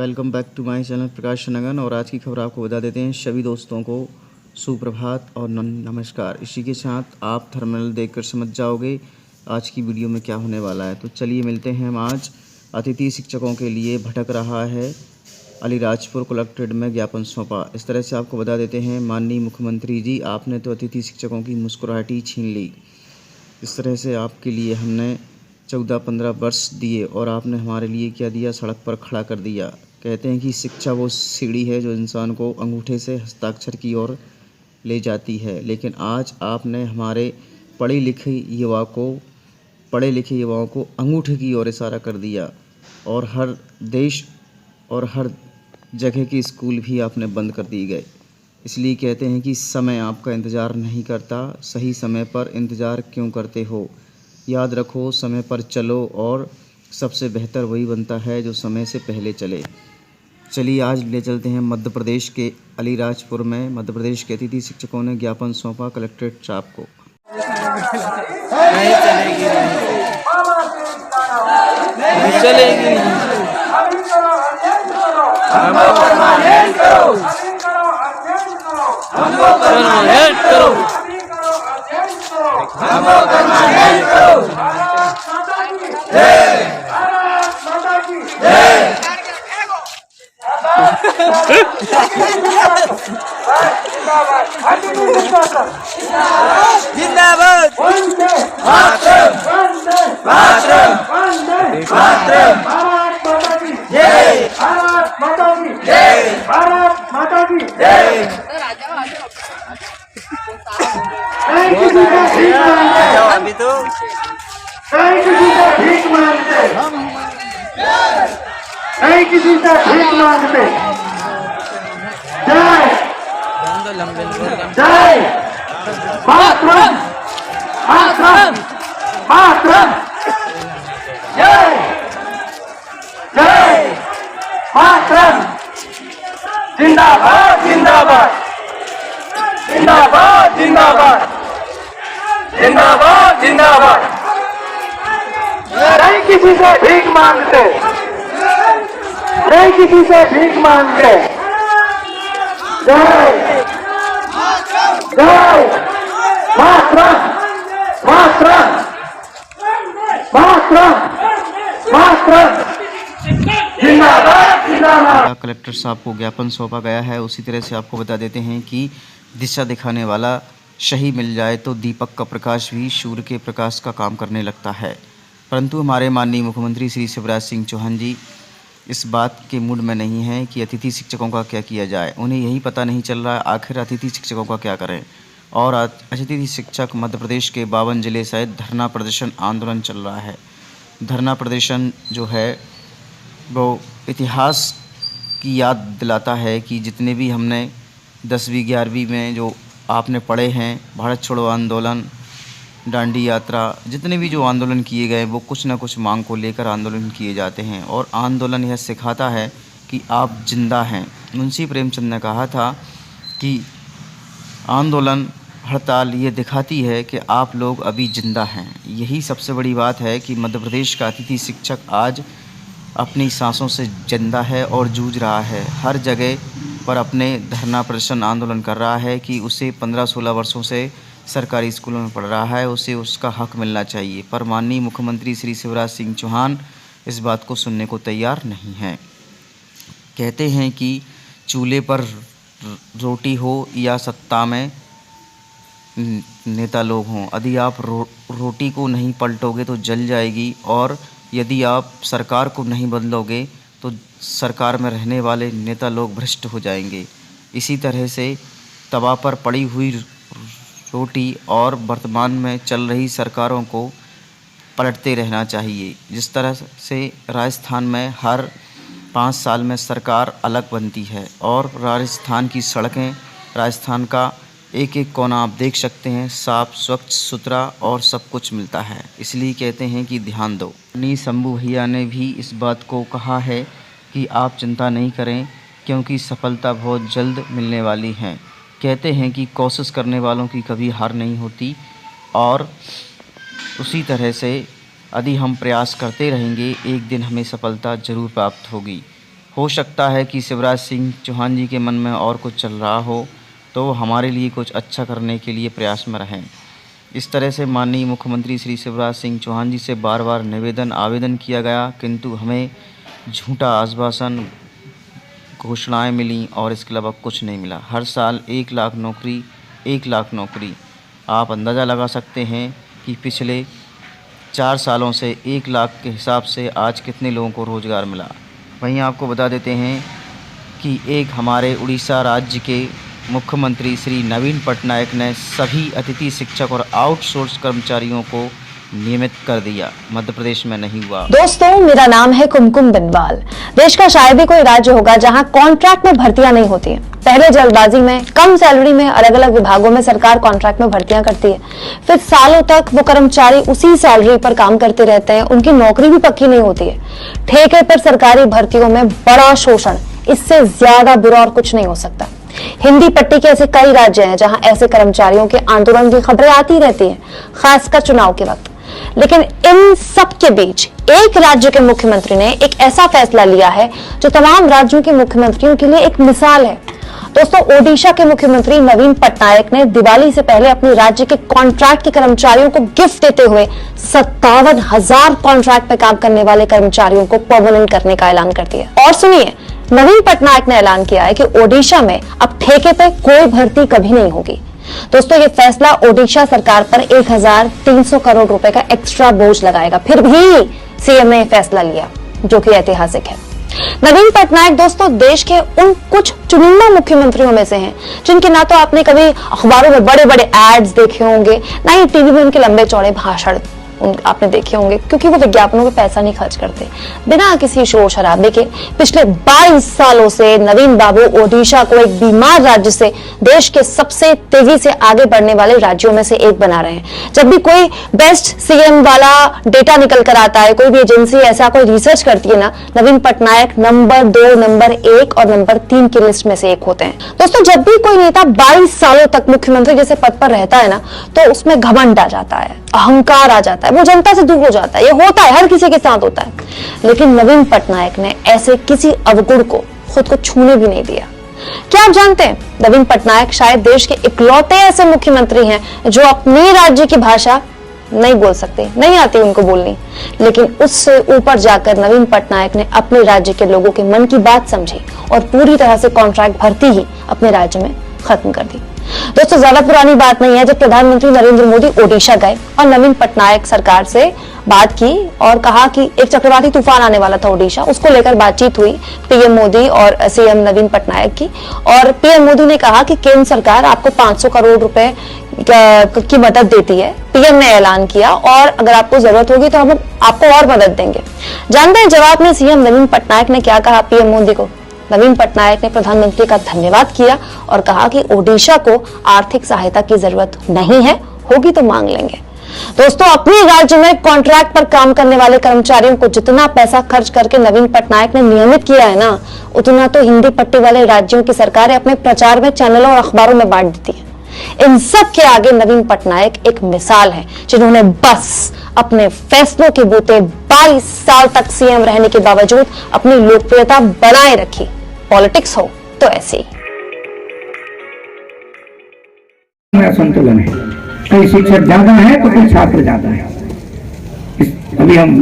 Welcome back to my channel Prakash Nagan. और आज की खबर आपको बता देते हैं। सभी दोस्तों को सुप्रभात और नमस्कार। इसी के साथ आप थंबनेल देखकर समझ जाओगे आज की वीडियो में क्या होने वाला है। तो चलिए मिलते हैं हम आज। अतिथि शिक्षकों के लिए भटक रहा है अलीराजपुर कलेक्ट्रेट में ज्ञापन सौंपा। इस तरह से आपको बता देते हैं, माननीय मुख्यमंत्री जी, आपने तो अतिथि शिक्षकों की मुस्कुराहट ही छीन ली। इस तरह से आपके लिए हमने 14-15 वर्ष दिए और आपने हमारे लिए क्या दिया, सड़क पर खड़ा कर दिया। कहते हैं कि शिक्षा वो सीढ़ी है जो इंसान को अंगूठे से हस्ताक्षर की ओर ले जाती है, लेकिन आज आपने हमारे पढ़े लिखे युवाओं को अंगूठे की ओर इशारा कर दिया। और हर देश और हर जगह के स्कूल भी आपने बंद कर दिए गए। इसलिए कहते हैं कि समय आपका इंतज़ार नहीं करता, सही समय पर इंतज़ार क्यों करते हो। याद रखो, समय पर चलो और सबसे बेहतर वही बनता है जो समय से पहले चले। चलिए आज ले चलते हैं मध्य प्रदेश के अलीराजपुर में। मध्य प्रदेश के अतिथि शिक्षकों ने ज्ञापन सौंपा कलेक्ट्रेट साहब को। नहीं चलेगी, हमको परमानेंट करो, हमको परमानेंट करो, हमको परमानेंट करो। जय जय जिंदाबाद, मातरम मातरम मातरम, जय भारत माता की जय, भारत माता की जय। अभी तो भीख मांगते, नहीं किसी से भीख मांगते। जय जय मातरम मातरम मातरम, जय जय मातरम। जिंदाबाद जिंदाबाद जिंदाबाद जिंदाबाद जिंदाबाद जिंदाबाद। नहीं किसी से भीख मांगते, नहीं किसी से भीख मांगते। जय जय मातरम मातरम मातरम मातरम, जिंदाबाद जिंदाबाद। कलेक्टर साहब को ज्ञापन सौंपा गया है। उसी तरह से आपको बता देते हैं कि दिशा दिखाने वाला सही मिल जाए तो दीपक का प्रकाश भी सूर्य के प्रकाश का काम करने लगता है। परंतु हमारे माननीय मुख्यमंत्री श्री शिवराज सिंह चौहान जी इस बात के मूड में नहीं हैं कि अतिथि शिक्षकों का क्या किया जाए। उन्हें यही पता नहीं चल रहा है आखिर अतिथि शिक्षकों का क्या करें। और अतिथि शिक्षक मध्य प्रदेश के 52 जिले सहित धरना प्रदर्शन आंदोलन चल रहा है। धरना प्रदर्शन जो है वो इतिहास की याद दिलाता है कि जितने भी हमने 10वीं 11वीं में जो आपने पढ़े हैं, भारत छोड़ो आंदोलन, डांडी यात्रा, जितने भी जो आंदोलन किए गए वो कुछ ना कुछ मांग को लेकर आंदोलन किए जाते हैं। और आंदोलन यह सिखाता है कि आप जिंदा हैं। मुंशी प्रेमचंद ने कहा था कि आंदोलन हड़ताल ये दिखाती है कि आप लोग अभी जिंदा हैं। यही सबसे बड़ी बात है कि मध्य प्रदेश का अतिथि शिक्षक आज अपनी सांसों से जिंदा है और जूझ रहा है। हर जगह पर अपने धरना प्रदर्शन आंदोलन कर रहा है कि उसे 15-16 वर्षों से सरकारी स्कूलों में पढ़ रहा है, उसे उसका हक मिलना चाहिए। पर माननीय मुख्यमंत्री श्री शिवराज सिंह चौहान इस बात को सुनने को तैयार नहीं हैं। कहते हैं कि चूल्हे पर रोटी हो या सत्ता में नेता लोग हों, यदि आप रोटी को नहीं पलटोगे तो जल जाएगी, और यदि आप सरकार को नहीं बदलोगे तो सरकार में रहने वाले नेता लोग भ्रष्ट हो जाएंगे। इसी तरह से तवा पर पड़ी हुई रोटी और वर्तमान में चल रही सरकारों को पलटते रहना चाहिए। जिस तरह से राजस्थान में हर 5 साल में सरकार अलग बनती है और राजस्थान की सड़कें, राजस्थान का एक एक कोना आप देख सकते हैं, साफ स्वच्छ सुथरा और सब कुछ मिलता है। इसलिए कहते हैं कि ध्यान दो। नी शंभू भैया ने भी इस बात को कहा है कि आप चिंता नहीं करें क्योंकि सफलता बहुत जल्द मिलने वाली है। कहते हैं कि कोशिश करने वालों की कभी हार नहीं होती, और उसी तरह से यदि हम प्रयास करते रहेंगे एक दिन हमें सफलता ज़रूर प्राप्त होगी। हो सकता है कि शिवराज सिंह चौहान जी के मन में और कुछ चल रहा हो, तो वो हमारे लिए कुछ अच्छा करने के लिए प्रयास में रहें। इस तरह से माननीय मुख्यमंत्री श्री शिवराज सिंह चौहान जी से बार बार आवेदन किया गया, किंतु हमें झूठा आश्वासन, घोषणाएं मिली और इसके अलावा कुछ नहीं मिला। हर साल 1 लाख नौकरी। आप अंदाज़ा लगा सकते हैं कि पिछले 4 सालों से 1 लाख के हिसाब से आज कितने लोगों को रोज़गार मिला। वहीं आपको बता देते हैं कि एक हमारे उड़ीसा राज्य के मुख्यमंत्री श्री नवीन पटनायक ने सभी अतिथि शिक्षक और आउटसोर्स कर्मचारियों को नियमित कर दिया। मध्य प्रदेश में नहीं हुआ। दोस्तों, मेरा नाम है कुमकुम बिनवाल। देश का शायद ही कोई राज्य होगा जहां कॉन्ट्रैक्ट में भर्तियां नहीं होती हैं। पहले जल्दबाजी में, कम सैलरी में अलग अलग विभागों में सरकार कॉन्ट्रैक्ट में भर्तियां करती है, फिर सालों तक वो कर्मचारी उसी सैलरी पर काम करते रहते हैं, उनकी नौकरी भी पक्की नहीं होती है। ठेके पर सरकारी भर्तियों में बड़ा शोषण, इससे ज्यादा बुरा और कुछ नहीं हो सकता। हिंदी पट्टी के ऐसे कई राज्य हैं जहां ऐसे कर्मचारियों के आंदोलन की खबरें आती रहती हैं, खासकर चुनाव के वक्त। लेकिन इन सब के बीच एक राज्य के मुख्यमंत्री ने एक ऐसा फैसला लिया है जो तमाम राज्यों के मुख्यमंत्रियों के लिए एक मिसाल है। दोस्तों, ओडिशा के मुख्यमंत्री नवीन पटनायक ने दिवाली से पहले अपने राज्य के कॉन्ट्रैक्ट के कर्मचारियों को गिफ्ट देते हुए 57,000 कॉन्ट्रैक्ट पे काम करने वाले कर्मचारियों को परमानेंट करने का ऐलान कर दिया। और सुनिए, नवीन पटनायक ने ऐलान किया है कि ओडिशा में अब ठेके पे कोई भर्ती कभी नहीं होगी। दोस्तों, ये फैसला ओडिशा सरकार पर 1,300 करोड़ रुपए का एक्स्ट्रा बोझ लगाएगा। फिर भी सीएम ने फैसला लिया, जो कि ऐतिहासिक है। नवीन पटनायक दोस्तों देश के उन कुछ चुनिंदा मुख्यमंत्रियों में से हैं जिनके ना तो आपने कभी अखबारों में बड़े बड़े एड्स देखे होंगे, ना ही टीवी में उनके लंबे चौड़े भाषण आपने देखे होंगे, क्योंकि वो विज्ञापनों पे पैसा नहीं खर्च करते। बिना किसी शोर शराबे के पिछले 22 सालों से नवीन बाबू ओडिशा को एक बीमार राज्य से देश के सबसे तेजी से आगे बढ़ने वाले राज्यों में से एक बना रहे हैं। जब भी कोई बेस्ट सीएम वाला डेटा निकल कर आता है, कोई भी एजेंसी ऐसा कोई रिसर्च करती है ना, नवीन पटनायक नंबर 2, नंबर 1 और नंबर 3 की लिस्ट में से एक होते हैं। दोस्तों, जब भी कोई नेता 22 सालों तक मुख्यमंत्री जैसे पद पर रहता है ना, तो उसमें घमंड आ जाता है, अहंकार आ जाता है, वो जनता से दूर हो जाता है। ये होता है, हर किसी के साथ होता है। लेकिन नवीन पटनायक ने ऐसे किसी अवगुण को खुद को छूने भी नहीं दिया। क्या आप जानते हैं, नवीन पटनायक शायद देश के इकलौते ऐसे मुख्यमंत्री हैं जो अपने राज्य की भाषा नहीं बोल सकते, नहीं आती उनको बोलनी, लेकिन उससे ऊपर जाकर नवीन पटनायक ने अपने राज्य के लोगों के मन की बात समझी और पूरी तरह से कॉन्ट्रैक्ट भर्ती ही अपने राज्य में खत्म कर दी। दोस्तों, ज्यादा पुरानी बात नहीं है जब प्रधानमंत्री नरेंद्र मोदी ओडिशा गए और नवीन पटनायक सरकार से बात की और कहा कि एक चक्रवाती तूफान आने वाला था ओडिशा, उसको लेकर बातचीत हुई पीएम मोदी और सीएम नवीन पटनायक की। और पीएम मोदी ने कहा कि केंद्र सरकार आपको 500 करोड़ रुपए की मदद देती है। पीएम ने ऐलान किया और अगर आपको जरूरत होगी तो हम आपको और मदद देंगे। जानते हैं जवाब में सीएम नवीन पटनायक ने क्या कहा पीएम मोदी को? नवीन पटनायक ने प्रधानमंत्री का धन्यवाद किया और कहा कि ओडिशा को आर्थिक सहायता की जरूरत नहीं है, होगी तो मांग लेंगे। दोस्तों, अपने राज्य में कॉन्ट्रैक्ट पर काम करने वाले कर्मचारियों को जितना पैसा खर्च करके नवीन पटनायक ने नियमित किया है ना, उतना तो हिंदी पट्टी वाले राज्यों की सरकारें अपने प्रचार में चैनलों और अखबारों में बांट देती है। इन सब के आगे नवीन पटनायक एक मिसाल है, जिन्होंने बस अपने फैसलों के बूते 22 साल तक सीएम रहने के बावजूद अपनी लोकप्रियता बनाए रखी। पॉलिटिक्स हो तो ऐसे ही। संतुलन है, कई शिक्षक ज्यादा है तो कोई छात्र ज्यादा है। अभी हम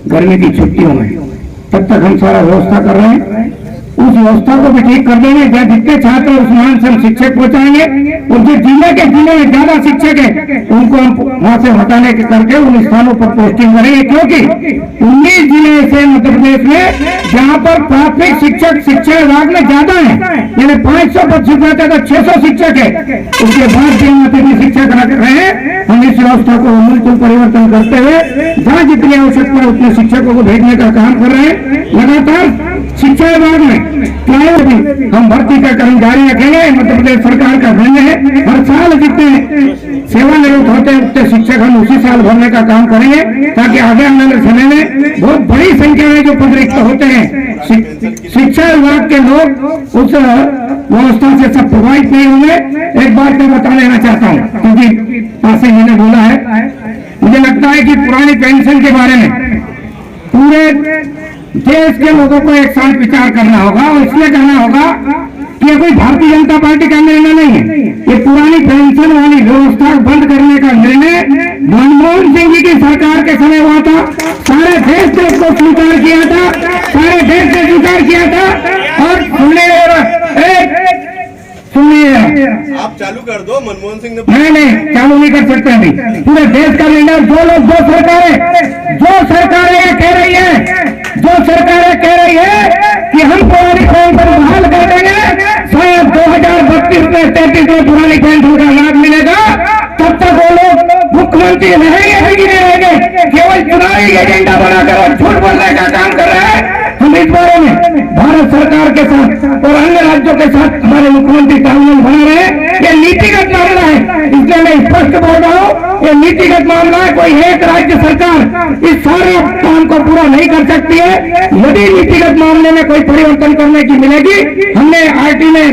गर्मी की छुट्टियों में तब तक हम सारा व्यवस्था कर रहे हैं, उस व्यवस्था को भी ठीक कर देंगे। जितने छात्र उस मान से हम शिक्षक पहुंचाएंगे और जो जिले में ज्यादा शिक्षक है उनको हम वहां से हटाने के करके उन स्थानों पर पोस्टिंग करेंगे, क्योंकि 19 जिले ऐसे मध्य प्रदेश में जहां पर प्राथमिक शिक्षक शिक्षा विभाग में ज्यादा है, यानी 500 पद छुपाते तो 600 शिक्षक है। उसके बाद भी शिक्षक रख रहे हैं। हम इस व्यवस्था को अमूलचूल परिवर्तन करते हुए जहां जितनी आवश्यकता है उतने शिक्षकों को भेजने का काम कर रहे हैं। लगातार शिक्षा विभाग में हम भर्ती का काम जारी रखेंगे। मध्य प्रदेश सरकार का निर्णय है, हर साल जितने सेवानिवृत्त होते हैं उतने शिक्षक हम उसी साल भरने का काम करेंगे, ताकि आगे आने वाले समय में बहुत बड़ी संख्या में जो पद रिक्त होते हैं शिक्षा विभाग के लोग उस व्यवस्था से सब प्रभावित नहीं होंगे। एक बात मैं बता लेना चाहता हूँ, क्योंकि पासी जी ने बोला है, मुझे लगता है कि पुरानी पेंशन के बारे में पूरे देश के लोगों को एक साथ विचार करना होगा और इसलिए कहना होगा कि ये कोई भारतीय जनता पार्टी का निर्णय नहीं है। ये पुरानी पेंशन वाली व्यवस्था बंद करने का निर्णय मनमोहन सिंह जी की सरकार के समय हुआ था। सारे देश ने इसको स्वीकार किया था, सारे देश ने स्वीकार किया था। और सुनिए, आप चालू कर दो। मनमोहन सिंह ने नहीं चालू नहीं कर सकते अभी। पूरे देश का निर्णय जो लोग जो सरकारें ये कह रही है, जो सरकारें कह रही है कि हम पुरानी पेंशन बहाल कर देंगे, शायद 2032 में 33 में पुरानी पेंशन का लाभ मिलेगा, तब तक वो लोग मुख्यमंत्री रहेंगे कि नहीं रहेंगे, केवल चुनावी एजेंडा बनाकर और झूठ बोलने का काम कर रहे हैं। हम इस बारे में भारत सरकार के साथ और अन्य राज्यों के साथ हमारे मुख्यमंत्री तालमेल बना रहे हैं। यह नीतिगत मामला है, इसलिए मैं स्पष्ट बोल रहा हूँ, यह नीतिगत मामला है। कोई एक राज्य सरकार इस सारे काम को पूरा नहीं कर सकती है। यदि नीतिगत मामले में कोई परिवर्तन करने की मिलेगी, हमने आरटी में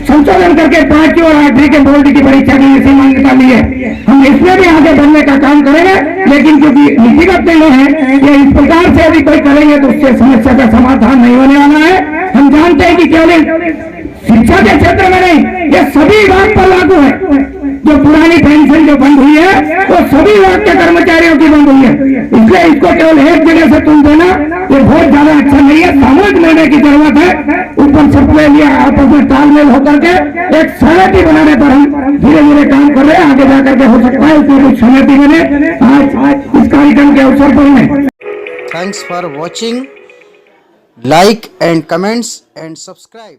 संशोधन करके 5वीं और 8वीं के बोर्ड की परीक्षा की ऐसी मान्यता ली है। हम इसमें भी आगे बढ़ने का काम करेंगे, लेकिन क्योंकि नीतिगत नहीं है, ये इस प्रकार से यदि कोई करेंगे तो उससे समस्या का समाधान नहीं होने वाला है। हम जानते हैं कि केवल शिक्षा के क्षेत्र में नहीं, ये सभी विभाग पर लागू है। जो पुरानी पेंशन जो बंद हुई है वो सभी विभाग के कर्मचारियों की बंद हुई है। इसलिए इसको केवल एक जगह से तुम देना ये बहुत ज्यादा अच्छा नहीं है। सामूहिक निर्णय की जरूरत है। ऊपर सबके लिए आपस में तालमेल होकर के एक सहमति बनाने पर हम धीरे धीरे काम कर रहे हैं। आगे जाकर के हो सकता है इसमें कुछ सहमति बने। आज इस कार्यक्रम के अवसर पर मैं Thanks for watching. Like and comments and subscribe.